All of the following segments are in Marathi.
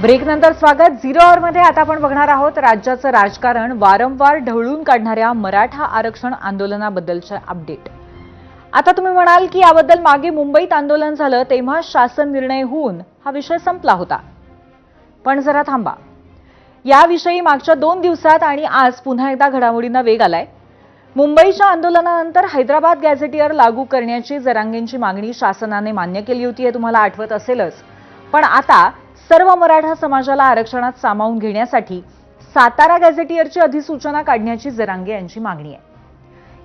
ब्रेकनंतर स्वागत. 0 आवर मध्ये आता आपण बघणार आहोत राज्याचं राजकारण वारंवार ढवळून काढणाऱ्या मराठा आरक्षण आंदोलनाबद्दलचे अपडेट. आता तुम्ही म्हणाल की याबद्दल मागे मुंबईत आंदोलन झालं तेव्हा शासन निर्णय होऊन हा विषय संपला होता. पण जरा थांबा, याविषयी मागच्या 2 दिवसात आणि आज पुन्हा एकदा घडामोडींना वेग आलाय. मुंबईच्या आंदोलनानंतर हैदराबाद गॅझेटियर लागू करण्याची जरांगेंची मागणी शासनाने मान्य केली होती, हे तुम्हाला आठवत असेलच. पण आता सर्व मराठा समाजाला आरक्षणात सामावून घेण्यासाठी सातारा गॅझेटियरची अधिसूचना काढण्याची जरांगे यांची मागणी आहे.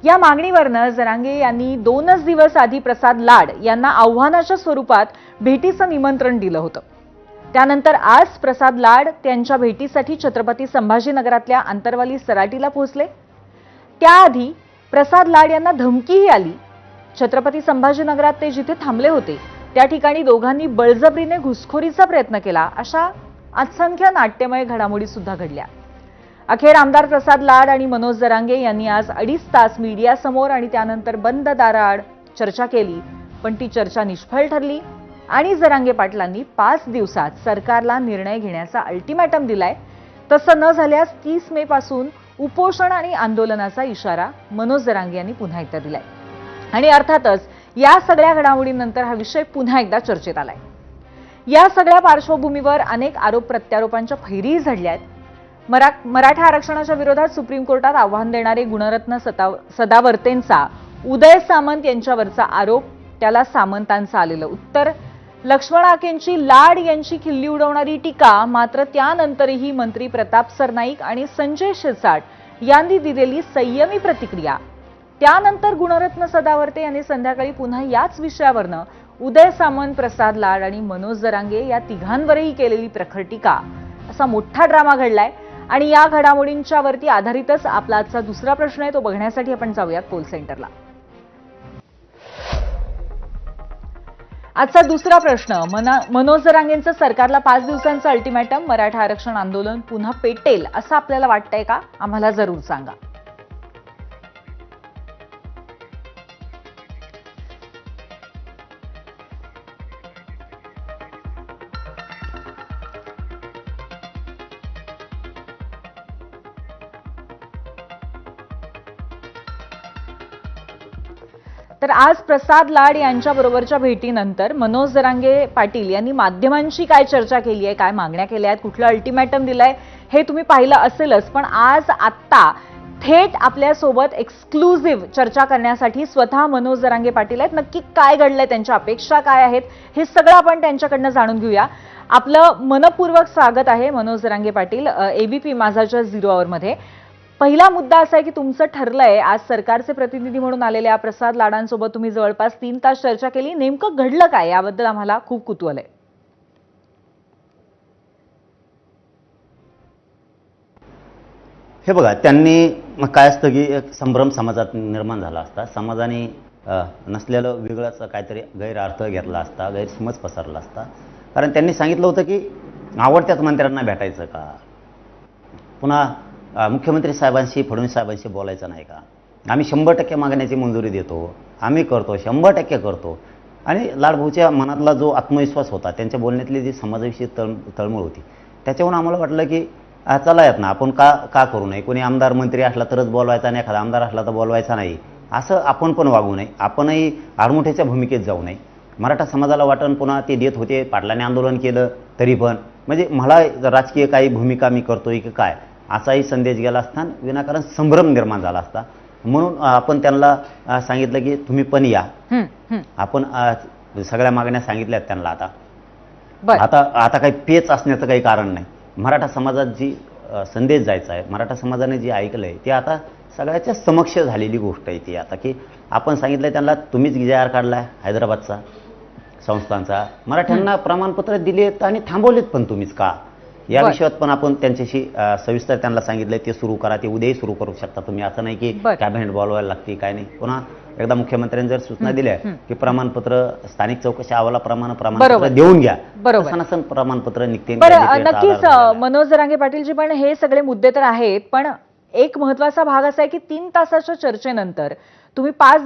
या मागणीवरनं जरांगे यांनी 2च दिवस आधी प्रसाद लाड यांना आव्हानाच्या स्वरूपात भेटीचं निमंत्रण दिलं होतं. त्यानंतर आज प्रसाद लाड त्यांच्या भेटीसाठी छत्रपती संभाजीनगरातल्या आंतरवाली सराटीला पोहोचले. त्याआधी प्रसाद लाड यांना धमकीही आली. छत्रपती संभाजीनगरात ते जिथे थांबले होते त्या ठिकाणी दोघांनी बळजबरीने घुसखोरीचा प्रयत्न केला, अशा असंख्य नाट्यमय घडामोडी सुद्धा घडल्या. अखेर आमदार प्रसाद लाड आणि मनोज जरांगे यांनी आज 2.5 तास मीडियासमोर आणि त्यानंतर बंद दाराआड चर्चा केली. पण ती चर्चा निष्फळ ठरली आणि जरांगे पाटलांनी 5 दिवसात सरकारला निर्णय घेण्याचा अल्टिमॅटम दिलाय. तसं न झाल्यास 30 मे पासून उपोषण आणि आंदोलनाचा इशारा मनोज जरांगे यांनी पुन्हा एकदा दिलाय. आणि अर्थातच या सगळ्या घडामोडींनंतर हा विषय पुन्हा एकदा चर्चेत आलाय. या सगळ्या पार्श्वभूमीवर अनेक आरोप प्रत्यारोपांच्या फैरी झडल्या आहेत. मराठा आरक्षणाच्या विरोधात सुप्रीम कोर्टात आव्हान देणारे गुणरत्न सदावर्तेंचा उदय सामंत यांच्यावरचा आरोप, त्याला सामंतांचं आलेलं उत्तर, लक्ष्मण आकेंची लाड यांची खिल्ली उडवणारी टीका, मात्र त्यानंतरही मंत्री प्रताप सरनाईक आणि संजय शिरसाट यांनी दिलेली संयमी प्रतिक्रिया, त्यानंतर गुणरत्न सदावर्ते यांनी संध्याकाळी पुन्हा याच विषयावरनं उदय सामंत, प्रसाद लाड आणि मनोज जरांगे या तिघांवरही केलेली प्रखर टीका, असा मोठा ड्रामा घडलाय. आणि या घडामोडींच्या वरती आधारितच आपला आजचा दुसरा प्रश्न आहे, तो बघण्यासाठी आपण जाऊयात पोल सेंटरला. आजचा दुसरा प्रश्न, मनोज जरांगेंचं सरकारला 5 दिवसांचं अल्टिमॅटम, मराठा आरक्षण आंदोलन पुन्हा पेटेल असं आपल्याला वाटतंय का? आम्हाला जरूर सांगा. तर आज प्रसाद लाड यांच्याबरोबरच्या भेटीनंतर मनोज जरांगे पाटील यांनी माध्यमांशी काय चर्चा केली आहे, काय मागण्या केल्या आहेत, कुठलं अल्टिमॅटम दिलंय हे तुम्ही पाहिलं असेलच. पण आज आत्ता थेट आपल्यासोबत एक्सक्लुझिव्ह चर्चा करण्यासाठी स्वतः मनोज जरांगे पाटील आहेत. नक्की काय घडलंय, त्यांच्या अपेक्षा काय आहेत, हे सगळं आपण त्यांच्याकडनं जाणून घेऊया. आपलं मनपूर्वक स्वागत आहे मनोज जरांगे पाटील एबीपी माझाच्या 0 आवरमध्ये. पहिला मुद्दा असा आहे की तुमचं ठरलंय, आज सरकारचे प्रतिनिधी म्हणून आलेल्या प्रसाद लाडांसोबत तुम्ही जवळपास 3 तास चर्चा केली. नेमकं घडलं काय याबद्दल आम्हाला खूप कुतूहल आहे. हे बघा, त्यांनी काय असतं की एक संभ्रम समाजात निर्माण झाला असता, समाजाने नसलेलं वेगळंच काहीतरी गैरअर्थ घेतला असता, गैरसमज पसरला असता. कारण त्यांनी सांगितलं होतं की आवडत्याच मंत्र्यांना भेटायचं का, पुन्हा मुख्यमंत्री साहेबांशी, फडणवीस साहेबांशी बोलायचं नाही का, आम्ही 100% मागण्याची मंजुरी देतो, आम्ही करतो, 100% करतो. आणि लाडभाऊच्या मनातला जो आत्मविश्वास होता, त्यांच्या बोलण्यातली जी समाजाविषयी तळमळ होती, त्याच्यावरून आम्हाला वाटलं की चला येत ना, आपण का करू नये, कोणी आमदार मंत्री असला तरच बोलवायचा आणि एखादा आमदार असला तर बोलवायचा नाही, असं आपण पण वागू नये, आपणही आडमुठ्याच्या भूमिकेत जाऊ नये. मराठा समाजाला वाटण पुन्हा ते देत होते, पाटलाने आंदोलन केलं तरी पण, म्हणजे मला राजकीय काही भूमिका मी करतोय की काय, असाही संदेश गेला असताना विनाकारण संभ्रम निर्माण झाला असता. म्हणून आपण त्यांना सांगितलं की तुम्ही पण या. आपण सगळ्या मागण्या सांगितल्यात त्यांना. आता काही पेच असण्याचं काही कारण नाही. मराठा समाजात जी संदेश जायचा आहे, मराठा समाजाने जे ऐकलंय ते आता सगळ्याच्या समक्ष झालेली गोष्ट आहे ती. आता की आपण सांगितलंय त्यांना, तुम्हीच GR काढलाय हैदराबादचा संस्थांचा, मराठ्यांना प्रमाणपत्र दिलेत आणि थांबवलेत पण तुम्हीच का, या विषयात पण आपण त्यांच्याशी सविस्तर त्यांना सांगितलंय. ते सुरू करा, ते उद्याही सुरू करू शकता तुम्ही, असं नाही की कॅबिनेट बोलवायला लागते काय नाही. पुन्हा एकदा मुख्यमंत्र्यांनी जर सूचना दिल्या की प्रमाणपत्र स्थानिक चौकशी अहवालाप्रमाणे प्रमाणपत्र देऊन घ्या, नसन प्रमाणपत्र निघते. नक्कीच मनोज जरांगे पाटीलजी, पण हे सगळे मुद्दे तर आहेत, पण एक महत्वाचा भाग असा आहे की 3 तासाच्या चर्चेनंतर तुम्ही 5